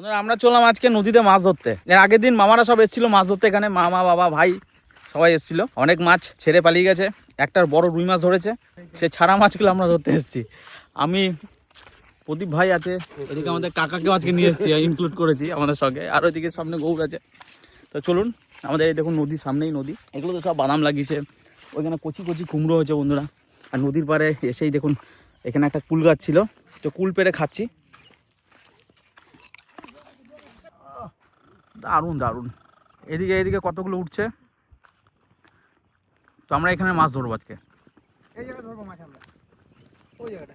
বন্ধুরা আমরা চললাম আজকে নদীতে মাছ ধরতে। এর আগের দিন মামারা সব এসেছিল মাছ ধরতে, এখানে মামা বাবা ভাই সবাই এসেছিল। অনেক মাছ ছেড়ে পালিয়ে গেছে, একটার বড় রুই মাছ ধরেছে, সে ছাড়া মাছগুলো আমরা ধরতে এসেছি। আমি প্রদীপ ভাই আছে, এদিকে আমাদের কাকাকেও আজকে নিয়ে এসেছি, ইনক্লুড করেছি আমাদের সঙ্গে, আর ওইদিকে সামনে গৌড় আছে। তো চলুন, আমাদের এই দেখুন নদীর সামনেই নদী, এগুলো তো সব বাদাম লাগিয়েছে, ওইখানে কচি কচি কুমড়ো হয়েছে বন্ধুরা। আর নদীর পাড়ে এসেই দেখুন এখানে একটা কুল গাছ ছিল, তো কুল পেড়ে খাচ্ছি। দারুণ দারুণ, এদিকে এদিকে কতগুলো উঠছে। তো আমরা এখানে মাছ ধরবো আজকে। এই জায়গায় ধরবো মাছ আমরা, ওই জায়গাটা।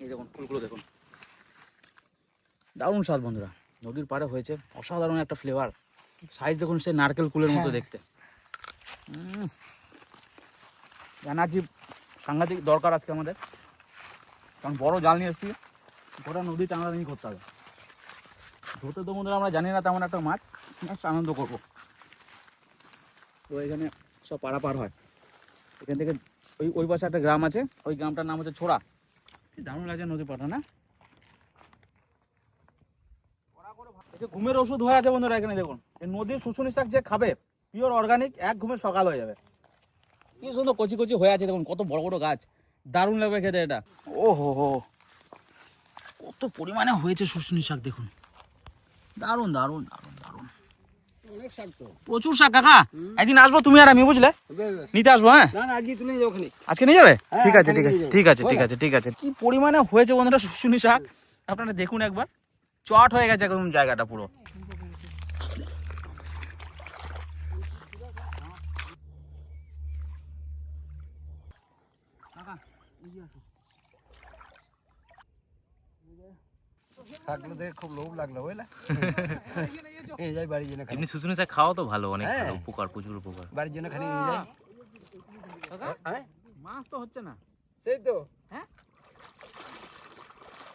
এই দেখুন ফুলগুলো দেখুন, দারুণ স্বাদ বন্ধুরা। নদীর পাড়ে হয়েছে, অসাধারণ একটা ফ্লেভার। সাইজ দেখুন সে নারকেল কুলের মতো দেখতে। এনার্জি সাংঘাতিক দরকার আজকে আমাদের, কারণ বড় জাল নিয়ে এসেছি, গোটা নদী টানাটানি করতে হবে। ধরতে তো বন্ধুরা আমরা জানি না তেমন একটা মাছ, আনন্দ করবো। তো এখানে সব পারাপার হয়, এখান থেকে ওই পাশে একটা গ্রাম আছে, ওই গ্রামটার নাম হচ্ছে ছোড়া। দারুণ লাগছে নদী পাড়টা না? ঘুমের ওষুধ হয়ে আছে বন্ধুরা। এখানে দেখুন এই নদীর শুশুনি শাক যে খাবে, পিওর অর্গানিক, এক ঘুমের সকাল হয়ে যাবে। কি সুন্দর কচি কচি হয়ে আছে দেখুন, কত বড় বড় গাছ, দারুণ লাগবে খেতে এটা। ও হো হো, কত পরিমাণে হয়েছে শুশুনি শাক দেখুন, দারুণ দারুণ দারুণ দারুণ। অনেক শাক তো, প্রচুর শাক। কাকা একদিন আসবো তুমি আর আমি, বুঝলে, নিতে আসবো। হ্যাঁ না না, আজকে তুলে যাও ওখানে। আজকে নিয়ে যাবে? হ্যাঁ, ঠিক আছে ওখানে ঠিক আছে নিয়ে যাবো। ঠিক আছে ঠিক আছে ঠিক আছে। কি পরিমাণে হয়েছে বন্ধুরা শুশুনি শাক, আপনারা দেখুন একবার, চট হয়ে গেছে একদম জায়গাটা পুরো। শাকগুলো দেখে খুব লোভ লাগলো, বুঝলে? এই যাই বাড়ির জন্য খানি। এমনি শুশুনি শাক খাওয়া তো ভালো, অনেক হ্যাঁ। ভালো, উপকার, প্রচুর উপকার। বাড়ির জন্য খানি নিয়ে যাই। হ্যাঁ, মাছ তো হচ্ছে না। সেই তো। হ্যাঁ,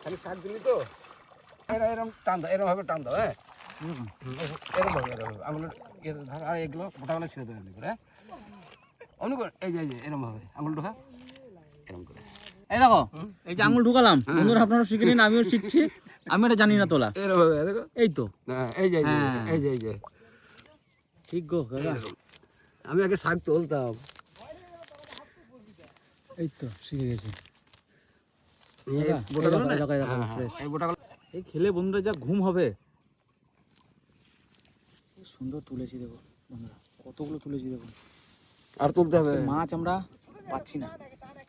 খালি শাক দিলি তো, এরকম টান দাও, এরকম ভাবে টান দাও। হ্যাঁ, এরকম ভাবে আঙুল আর এগুলো গোটাগুলো ছেড়ে দেবে এমনি করে। হ্যাঁ, অমনি করে, এই যে এরকম ভাবে আঙুল ঢোকা, এরকম করে। এই দেখো এই যে আঙুল ঢুকালাম বন্ধুরা, আপনারা শিখে নিন, আমিও শিখছি, আমি এটা জানি না তোলা। এরকম ভাবে দেখো, এই তো, হ্যাঁ, এই যে হ্যাঁ। এই যে ঠিক গো কাকা, আমি আগে শাক তুলতাম। এই তো শিখে গেছি। এই বোটাগুলো না? হ্যাঁ, এই বোটাগুলো এই খেলে বন্ধুরা যা ঘুম হবে। কি সুন্দর তুলেছি দেখো বন্ধুরা, কতগুলো তুলেছি দেখুন। আর তুলতে হবে। মাছ আমরা পাচ্ছি না,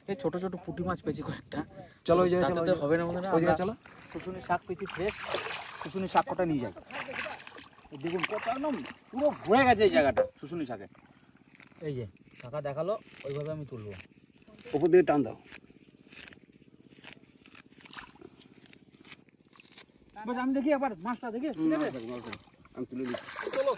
এই ছোট ছোট পুঁটি মাছ পেয়েছি কয়েকটা। চলো ওই জায়গায়, তাতে চলো তো হবে না বন্ধুরা, ওই জায়গায় আমরা চলো। শুশুনি শাক পেয়েছি ফ্রেশ, শুশুনি শাক কটা নিয়ে যাই। এই দেখুন কত একদম পুরো ভরে গেছে এই জায়গাটা শুশুনি শাকে। এই যে কাকা দেখালো, ওইভাবে আমি তুলবো। উপর দিকে টান দাও। বেশ আমি দেখি একবার মাছটা দেখি, আমি তুলে দিচ্ছি। চলো।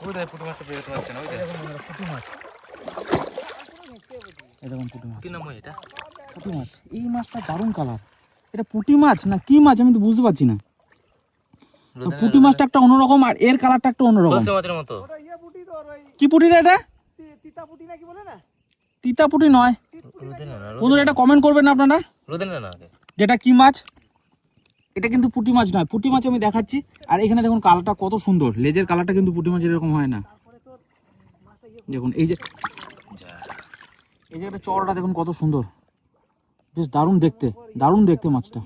ওই দেখো পুঁটি মাছটা পেয়ে যাচ্ছে না, ওই দেখো। পুঁটি মাছ, এই দেখুন পুঁটি মাছ। কি নাম হয় এটা? পুঁটি মাছ, এই মাছটা দারুণ কালার। এটা পুঁটি মাছ না কি মাছ আমি তো বুঝতে পারছি না। পুঁটি মাছটা একটা অন্যরকম, আর এর কালারটা একটা অন্যরকম। বলছে মাছের মতো। কি পুঁটি রে এটা? তিতা পুঁটি নাকি বলে না? তিতা পুঁটি নয় রোদে না, বন্ধুরা, এটা কমেন্ট করবেন না আপনারা, রোদে না আগে। যেটা কি মাছ। এটা কিন্তু পুঁটি মাছ নয়, পুঁটি মাছ আমি দেখাচ্ছি। আর এখানে দেখুন কালারটা কত সুন্দর, লেজের কালারটা কিন্তু পুঁটি মাছের এরকম হয় না। দেখুন এই যে একটা চড়টা দেখুন কত সুন্দর, বেশ দারুণ দেখতে, দারুণ দেখতে মাছটা।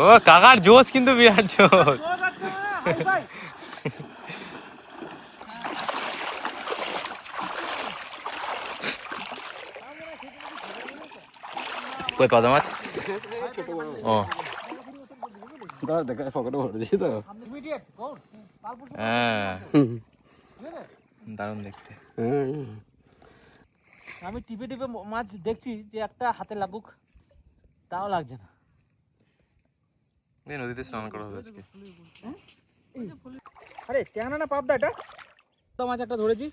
ও কাকার জোশ কিন্তু বিরাট জোশ। কই পাদা মাছ? ও দাঁড়া দেখা, পকেটে ভরেছি তো। হ্যাঁ, দারুণ দেখতে। আমি টিপে টিপে মাছ দেখছি যে একটা হাতে লাগুক, তাও লাগছে না। এই নদীতে স্নান করা হবে আজকে। আরে ট্যাংরা না পাবদা এটা? পাবদা মাছ একটা ধরেছি।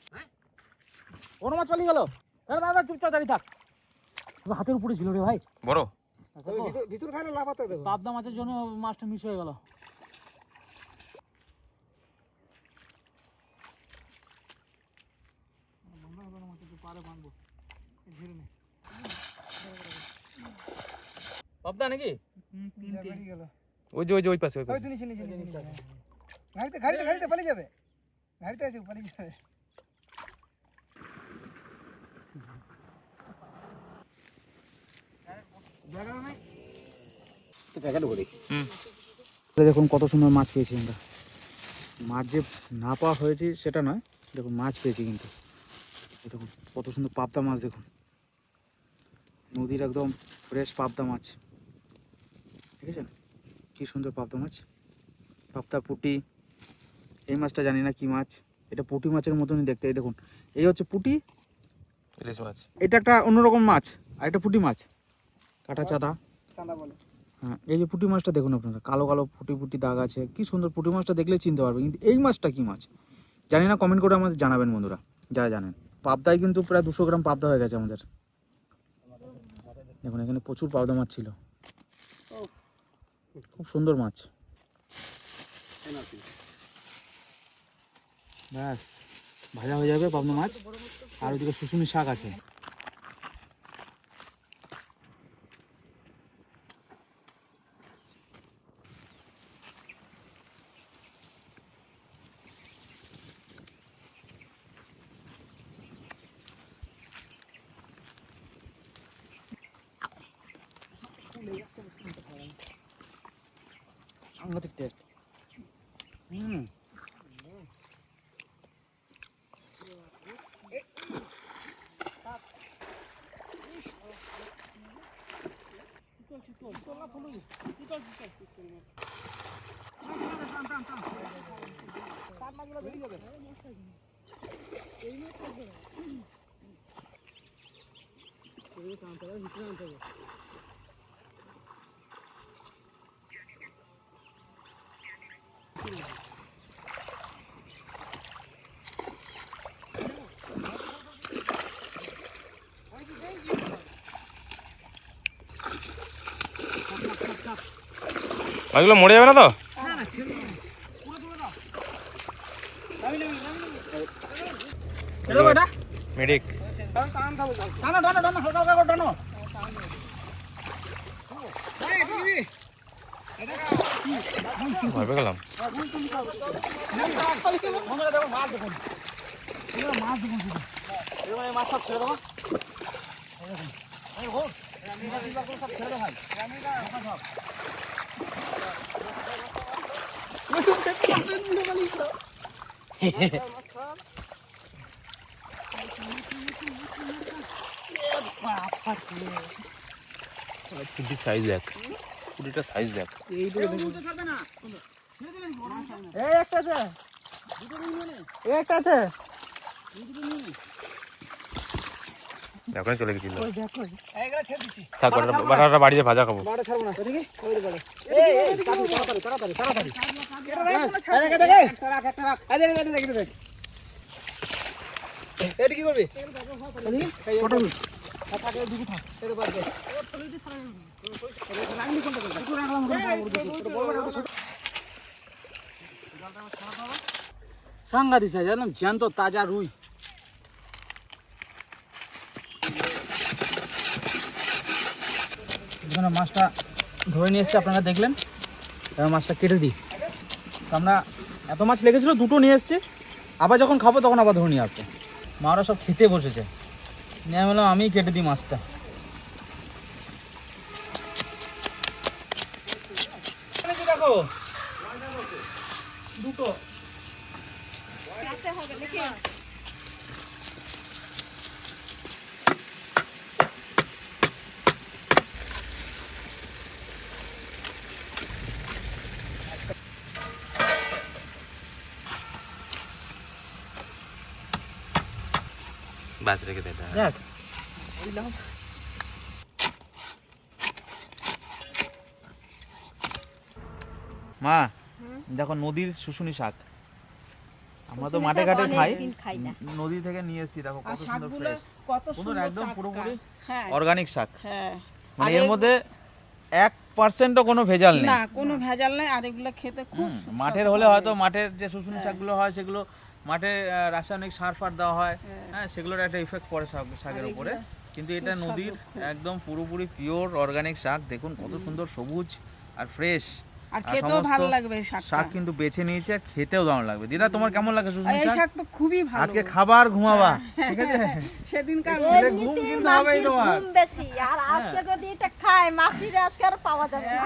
অন্য মাছ পালিয়ে গেল। দাদা দাদা চুপচাপ দাঁড়িয়ে থাক, হাতের উপরে ছিল রে ভাই। বড় ভিতর খাইলে লাফাতে দেবো। পাবদা মাছের জন্য মাছটা মিস হয়ে গেল। পাবদা নাকি? ওই যে ওই পাশে গাড়িতে পালিয়ে যাবে, গাড়িতে আছে পালিয়ে যাবে। দেখুন কত সুন্দর মাছ পেয়েছি আমরা। মাছ যে না পাওয়া হয়েছে সেটা নয়, দেখুন মাছ পেয়েছি কিন্তু। এই দেখুন কত সুন্দর পাবদা মাছ, দেখুন নদীর একদম ফ্রেশ পাবদা মাছ, ঠিক আছে? কি সুন্দর পাবদা মাছ, পাবদা পুঁটি। এই মাছটা জানি না কি মাছ, এটা পুঁটি মাছের মতনই দেখতে। এই দেখুন, এই হচ্ছে পুঁটি, ইলিশ মাছ। এটা একটা অন্যরকম মাছ, আর এটা পুঁটি মাছ, কাটা চাঁদা। চাঁদা বলে। হ্যাঁ, এই যে পুঁটি মাছটা দেখুন আপনারা, কালো কালো পুঁটি পুঁটি দাগ আছে, কি সুন্দর। পুঁটি মাছটা দেখলে চিনতে পারবে, কিন্তু এই মাছটা কি মাছ জানি না, কমেন্ট করে আমাদের জানাবেন বন্ধুরা যারা জানেন। পাবদায় কিন্তু প্রায় 200 গ্রাম পাবদা হয়ে গেছে আমাদের। দেখুন এখানে প্রচুর পাবদা মাছ ছিল, খুব সুন্দর মাছ। ব্যাস ভাজা হয়ে যাবে পাবদা মাছ। আর ওদিকে শুশুনি শাক আছে। সাংঘাতিক টেস্ট। মাছগুলো মরে যাবে না তো? মেডিক ভাবে গেলাম। মাছ সব ছেড়ে দেবো। পুঁটির সাইজ দেখ, পুঁটিটার সাইজ দেখ। এখন চলে গেছিল। থাক, বাটাটা বাড়িতে ভাজা খাবো। কি করবি? সাংঘাতিক সাইজ, একদম জ্যান্ত তাজা রুই। এখানে মাছটা ধরে নিয়ে এসেছি, আপনারা দেখলেন। এবার মাছটা কেটে দিই। তো আমরা এত মাছ লেগেছিলো, দুটো নিয়ে এসেছি। আবার যখন খাবো তখন আবার ধরে নিয়ে আসবো। মারা সব খেতে বসেছে, নিয়ে বললাম আমি কেটে দিই মাছটা। দেখো দুটো বাস রেখে দে। দেখ মা, দেখো নদীর শুশুনি শাক। আমরা তো মাঠে ঘাটে খাই, নদী থেকে নিয়ে এসেছি। দেখো কত সুন্দর ফ্রেশ, একদম পুরোপুরি অর্গানিক শাক। মানে এর মধ্যে 1%ও কোনো ভেজাল নেই। না কোনো ভেজাল নাই, আর এগুলো খেতে খুব মাঠের হলে হয়তো মাঠের যে শুশুনি শাকগুলো হয় সেগুলো মাঠে রাসায়নিক সার ফার দেওয়া হয়, হ্যাঁ সেগুলোর একটা ইফেক্ট পড়ে শাকের উপরে। কিন্তু এটা নদীর একদম পুরোপুরি পিওর অর্গানিক শাক। দেখুন কত সুন্দর সবুজ আর ফ্রেশ, আর খেতেও ভালো লাগবে এই শাকটা। শাক কিন্তু বেছে নিয়েছে আর খেতেও দারুণ লাগবে। দিদা তোমার কেমন লাগে শুশুনি এই শাক? শাক তো খুবই ভালো। আজকে খাবার ঘুমাবা, ঠিক আছে? সেদিনকার খেলে ঘুম কিন্তু হবেই তোমার। ঘুম বেশি, আর আজকে যদি এটা খায় মাসির আজকে আর পাওয়া যাবে না।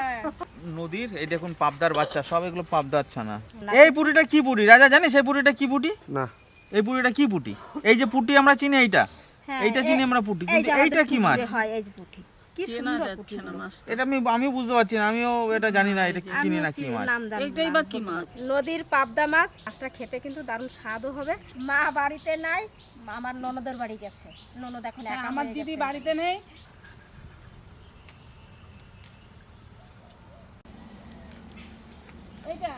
নদীর এই দেখুন পাবদার বাচ্চা, সব এগুলো পাবদার ছানা। এই পুটিটা কি পুটি রাজা জানিস? এই পুটিটা কি পুটি? না এই পুটিটা কি পুটি? এই যে পুটি আমরা চিনি এইটা, হ্যাঁ, এইটা চিনি আমরা পুটি, এই কিন্তু যে আমাদের এইটা কি মাছ? পুকুরে হয় এই যে পুঁটি। কি সুন্দর পুঁটি। এটা আমিও বুঝতে পারছি না, আমিও এটা জানি না এটা কি চিনি না কি মাছ। নাম জানি না। এইটাই বা কি মাছ? নদীর পাবদা মাছ। মাছটা খেতে কিন্তু দারুণ স্বাদও হবে। মা বাড়িতে নাই, আমার ননদের বাড়ি গেছে। ননদ এখন একা আমার হয়ে দিদি গেছে। বাড়িতে নেই। এইটা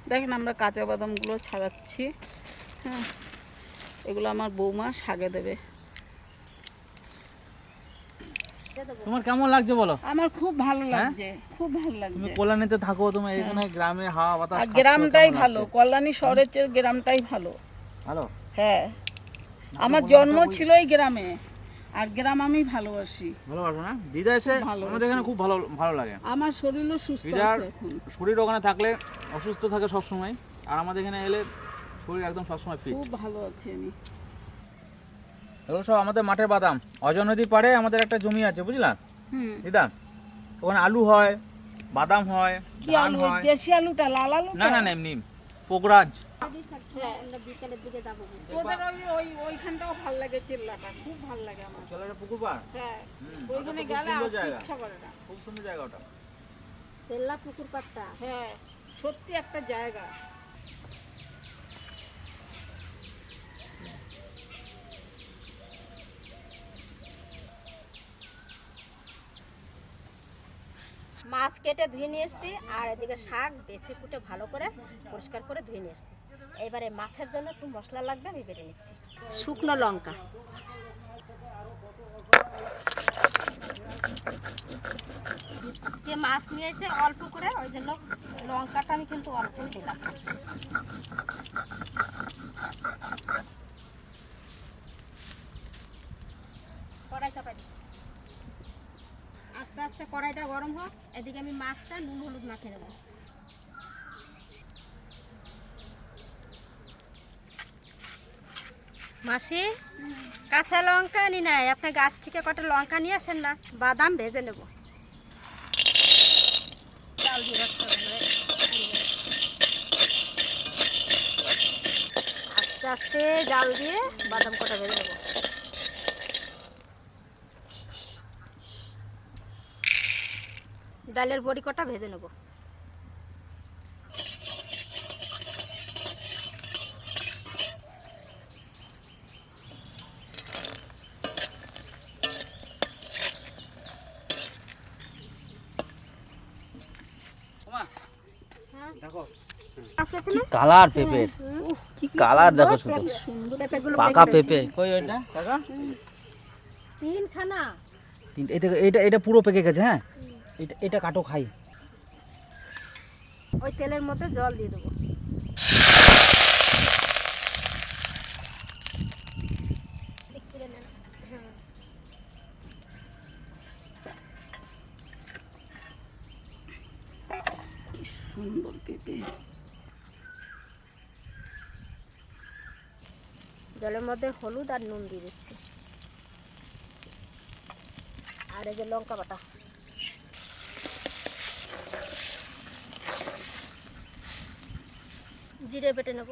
দেখেন আমরা কাঁচা বাদামগুলো ছাড়াচ্ছি। হ্যাঁ, এগুলো আমার বৌমা শাকে দেবে। তোমার কেমন লাগছে বলো? আমার খুব ভালো লাগছে, খুব ভালো তুমি লাগছে। কল্যাণীতে থাকো, তোমার এখানে গ্রামে হাওয়া বাতাস আর খাচ্ছো, গ্রামটাই কেমন ভালো, লাগছে? কল্যাণী শহরের চেয়ে গ্রামটাই ভালো। ভালো। হ্যাঁ, আমার জন্ম ছিল এই গ্রামে, আর গ্রাম আমি ভালোবাসি। ভালোবাসো না? দিদা এসে ভালোবাসি। আমাদের এখানে খুব ভালো ভালো লাগে। আমার শরীরও সুস্থ দিদার আছে এখন। শরীর ওখানে থাকলে অসুস্থ থাকে সব সময়, আর আমাদের এখানে এলে শরীর একদম সবসময় ফিট। খুব ভালো আছি আমি। এগুলো সব আমাদের মাঠের বাদাম। অজয় নদীর পাড়ে আমাদের একটা জমি আছে, বুঝলা দিদা? ওখানে আলু হয়, বাদাম হয়, কি ধান আলু? হয়। দেশি আলুটা, লাল আলুটা? না না না, এমনি পোকরাজ। আমরা বিকেলের দিকে যাবো। ওদের ওইখানটাও ভালো লাগে, চিল্লাটা খুব ভালো লাগে আমার। চলো এটা পুকুর পাড়। হ্যাঁ, ওটা ওইখানে খুব গেলে সুন্দর আসতে জায়গা। ইচ্ছা করে না। খুব সুন্দর জায়গা ওটা। তেল্লা পুকুর পাড়টা। হ্যাঁ, সত্যি একটা জায়গা। মাছ কেটে ধুয়ে নিয়ে এসেছি, আর এদিকে শাক বেশি কুটে ভালো করে পরিষ্কার করে ধুয়ে নিয়ে এসেছি। এবারে মাছের জন্য একটু মশলা লাগবে, আমি বেটে নিচ্ছি। শুকনো লঙ্কা, যে মাছ নিয়েছে অল্প করে, ওই জন্য লঙ্কাটা আমি কিন্তু অল্প দিলাম। কড়াই চাপাই দিচ্ছি। আস্তে আস্তে কড়াইটা গরম হোক, এদিকে আমি মাছটা নুন হলুদ মাখিয়ে নেব। মাসি, কাঁচা লঙ্কা নি নাই, আপনার গাছ থেকে কটা লঙ্কা নিয়ে আসেন না, বাদাম ভেজে নেব। চাল দিয়ে রাখতে হবে। আস্তে আস্তে জাল দিয়ে বাদাম কটা ভেজে নেব। ডালের বড়ি কটা ভেজে নেব। দেখো কালার পেঁপের, কালার দেখো শুধু, পেঁপেগুলো পাকা পেঁপে। কই ওইটা কাকা? তিনখানা। এই দেখো, এটা পুরো পেকে গেছে। হ্যাঁ, এটা কাটো খাই। ওই তেলের মধ্যে জল দিয়ে দেবো। সুন্দর পেঁপে। জলের মধ্যে হলুদ আর নুন দিয়ে দিচ্ছি, আর এই যে লঙ্কা বাটা। জিরে বেটে নেব।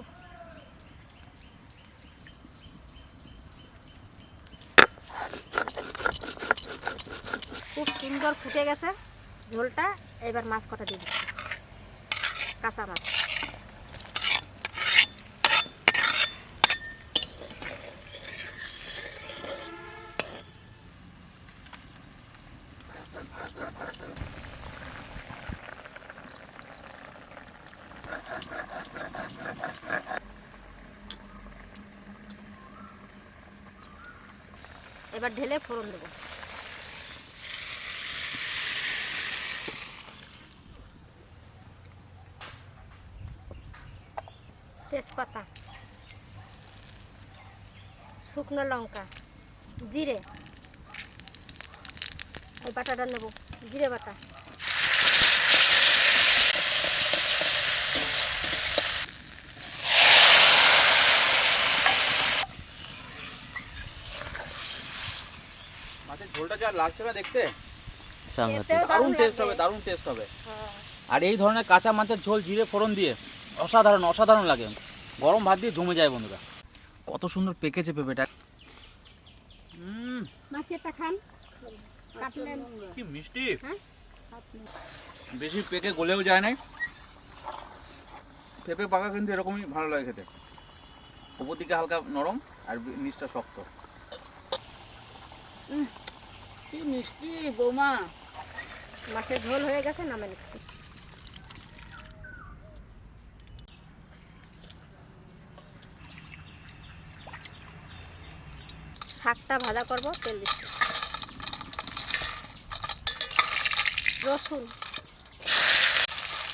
খুব সুন্দর ফুটে গেছে ঝোলটা। এবার মাছ কটা দিয়ে দিচ্ছি, কাঁচা মাছ। এবার ঢেলে ফোড়ন দেবো। তেজপাতা, শুকনো লঙ্কা, জিরে, এই বাটাটা নেব, জিরে বাটা, মাছের ঝোলটা যা লাগছে না দেখতে, এতেও দারুণ টেস্ট লাগবে। হবে, দারুণ টেস্ট হবে। হ্যাঁ। আর এই ধরনের কাঁচা মাছের ঝোল জিরে ফোড়ন দিয়ে অসাধারণ অসাধারণ লাগে, গরম ভাত দিয়ে জমে যায় বন্ধুরা। কত সুন্দর পেকেছে পেঁপেটা, মাসি একটা খান, কাটলেন। কি মিষ্টি, হ্যাঁ? বেশি পেকে গলেও যায় না। পেঁপে পাকা কিন্তু এরকমই ভালো লাগে খেতে, উপর দিকে হালকা নরম আর নিচটা শক্ত। কি মিষ্টি বৌমা। মাছের ঝোল হয়ে গেছে, নামে নিচ্ছি। শাকটা ভাজা করব, তেল দিচ্ছি, রসুন,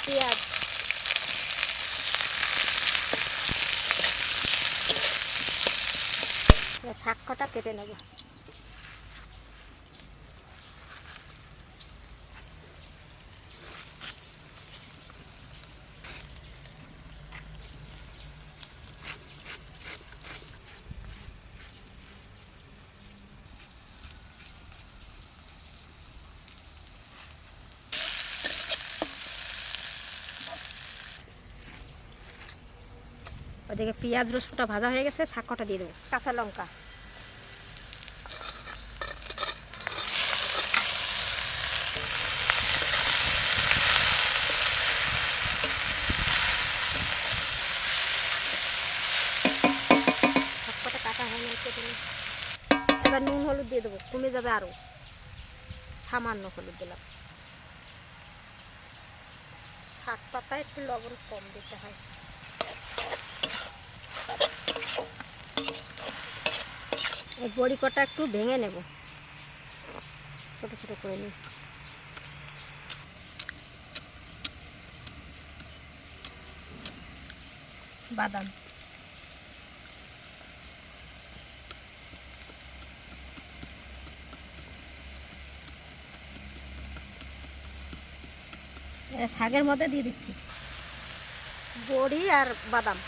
পেঁয়াজ, শাক কটা কেটে নেব। ওদিকে পেঁয়াজ রসুনটা ভাজা হয়ে গেছে, শাক কটা দিয়ে দেবো, কাঁচা লঙ্কা, শাক কটা কাটা হয়ে গেছে। এবার নুন হলুদ দিয়ে দেবো, কমে যাবে আরও, সামান্য হলুদ দিলাম। শাক পাতায় একটু লবণ কম দিতে হয়। এই বড়ি কটা একটু ভেঙে নেব, ছোট ছোট করে নিই। বাদাম, এটা শাকের মধ্যে দিয়ে দিচ্ছি, বড়ি আর বাদাম।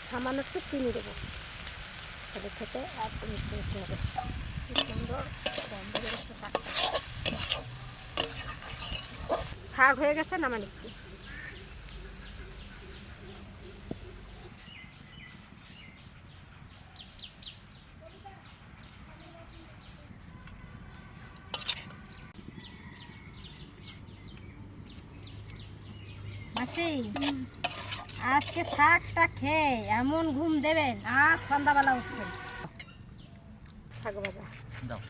সামান্য একটু চিনি দেবো, তাহলে খেতে আর একটু মিষ্টি মিষ্টি হবে। কি সুন্দর গন্ধ বেরোচ্ছে শাকটা। শাক হয়ে গেছে, নামা নিচ্ছি। মাসি, আজকে শাকটা খেয়ে এমন ঘুম দেবেন আর সন্ধ্যাবেলা উঠবেন। শাক ভাজা দাও,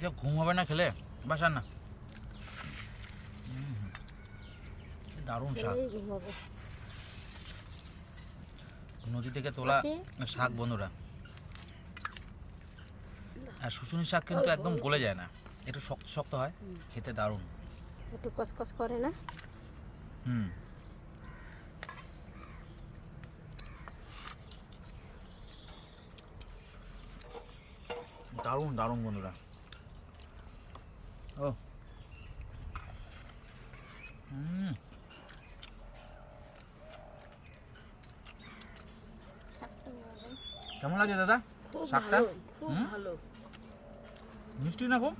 যে ঘুম হবে না খেলে, বাসার না। দারুণ শাক, খেলেই ঘুম হবে। নদী থেকে তোলা মাসি? শাক বন্ধুরা। আর শুশুনি শাক কিন্তু একদম গলে যায় না, একটু শক্ত শক্ত হয়, খেতে দারুণ। একটু কসকস করে না? হুম, দারুণ দারুণ বন্ধুরা। ও কেমন লাগছে দাদা খুব শাকটা? ভালো, খুব হুম? ভালো। মিষ্টি না খুব?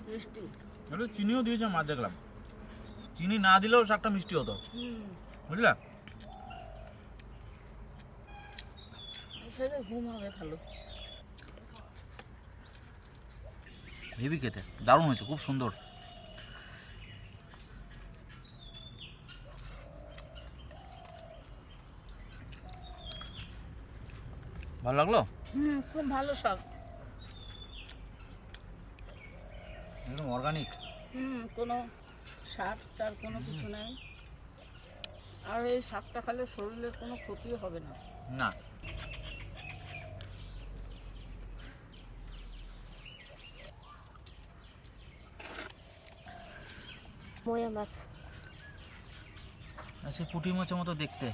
মিষ্টি। একটু চিনিও দিয়েছে মাছ, দেখলাম। চিনি না দিলেও শাকটা মিষ্টি হতো, বুঝলা? সেটা ঘুম হবে ভালো। হেভি খেতে, দারুণ হয়েছে, খুব সুন্দর। ভালো লাগলো, খুব ভালো শাক। একদম অর্গানিক। কোনো সার টার কোনো কিছু নেই। আর এই শাকটা খেলে শরীরের কোনো ক্ষতিও হবে না। না ময়া মাছ সে পুঁটি মাছের মতো দেখতে,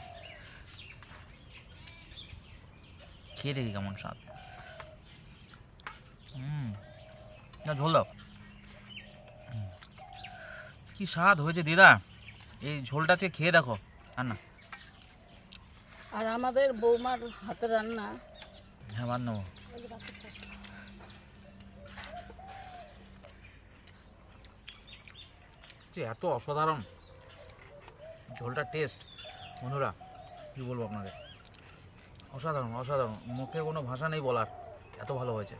খেয়ে দেখি কেমন স্বাদ। না ঝোল দাও, কি স্বাদ হয়েছে দিদা, এই ঝোলটা আজকে খেয়ে দেখো। আর না আর আমাদের বৌমার হাতের রান্না হ্যাঁ বাদ নেবো। এত অসাধারণ ঝোলটা টেস্ট বন্ধুরা, কি বলবো আপনাদের, অসাধারণ অসাধারণ, মুখে কোনো ভাষা নেই বলার, এত ভালো হয়েছে।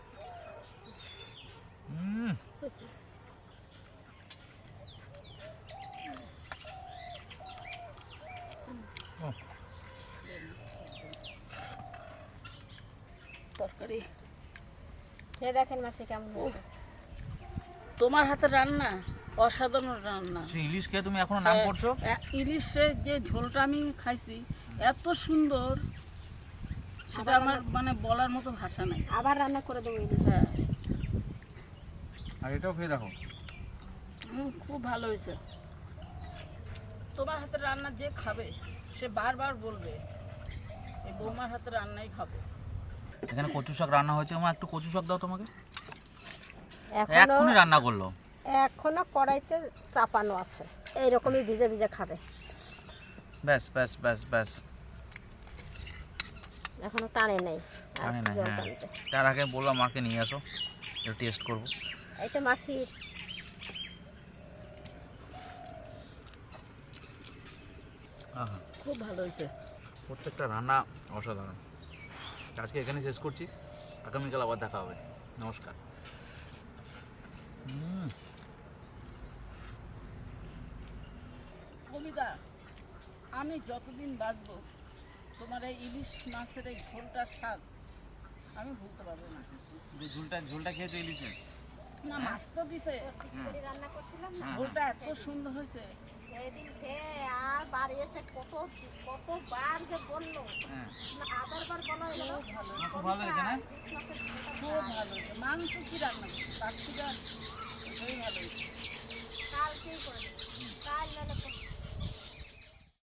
তরকারি খেয়ে দেখেন মাসি কেমন হয়েছে। তোমার হাতের রান্না অসাধারণ রান্না। সেই ইলিশ খেয়ে তুমি এখনো নাম করছো? ইলিশের যে ঝোলটা আমি খাইছি এত সুন্দর, সেটা আমার মানে বলার মতো ভাষা নাই। আবার রান্না করে দেবো ইলিশ। হ্যাঁ, আর এটাও খেয়ে দেখো। খুব ভালো হয়েছে। তোমার হাতের রান্না যে খাবে সে বারবার বলবে এই বৌমার হাতের রান্নাই খাবো। এখানে কচু শাক রান্না হয়েছে, আমার একটু কচু শাক দাও তোমাকে। এখনো এখনই রান্না করলো, এখনো কড়াইতে চাপানো আছে, এইরকমই ভিজে ভিজে খাবে। ব্যাস ব্যাস ব্যাস ব্যাস, এখনো টানে নেই। আর জানি না। জল হ্যাঁ, টানতে। তার আগে বললাম মাকে নিয়ে আসো, একটু টেস্ট করবো। এটা মাসির আহা, খুব ভালো হয়েছে। প্রত্যেকটা রান্না অসাধারণ। আজকে এখানে শেষ করছি, আগামীকাল আবার দেখা হবে। নমস্কার। কবিতা, আমি যতদিন বাঁচবো তোমার এই ইলিশ মাছের এই ঝোলটার স্বাদ আমি ভুলতে পারবো না। ঝোলটা খেয়েছো ইলিশের? না, মাছ তো দিছে, রান্না করছিলাম না ঝোলটা এত সুন্দর হয়েছে। সেদিন খেয়ে আর বাড়ি এসে কতবার যে বললো, হ্যাঁ, আবারবার বলা হয়ে গেল। খুব ভালো হয়েছে না? খুব ভালো হয়েছে। মাংস কি রান্না করছে তার থেকে খুবই ভালো হয়েছে। কালকেই করে দেবো, কাল নাহলে